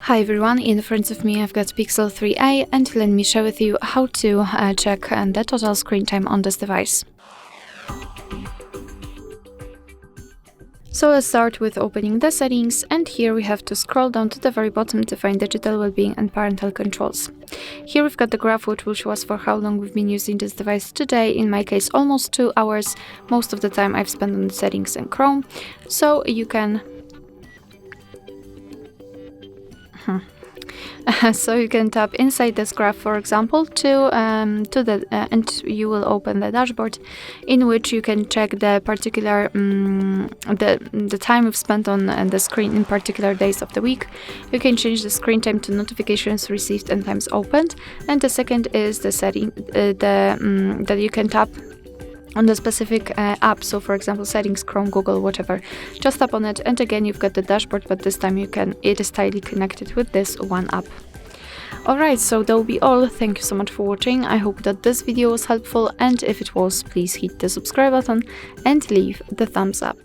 Hi everyone, in front of me I've got Pixel 3a and let me share with you how to check the total screen time on this device. So let's start with opening the settings, and here we have to scroll down to the very bottom to find digital well-being and parental controls. Here we've got the graph which will show us for how long we've been using this device today. In my case almost 2 hours. Most of the time I've spent on the settings in Chrome, so you can tap inside this graph, for example, and you will open the dashboard, in which you can check the particular the time you've spent on the screen in particular days of the week. You can change the screen time to notifications received and times opened, and the second is the setting that you can tap on the specific app. So for example, settings, Chrome, Google, whatever, just tap on it, and again you've got the dashboard, but this time it is tightly connected with this one app. Alright, so that will be all. Thank you so much for watching. I hope that this video was helpful, and if it was, please hit the subscribe button and leave the thumbs up.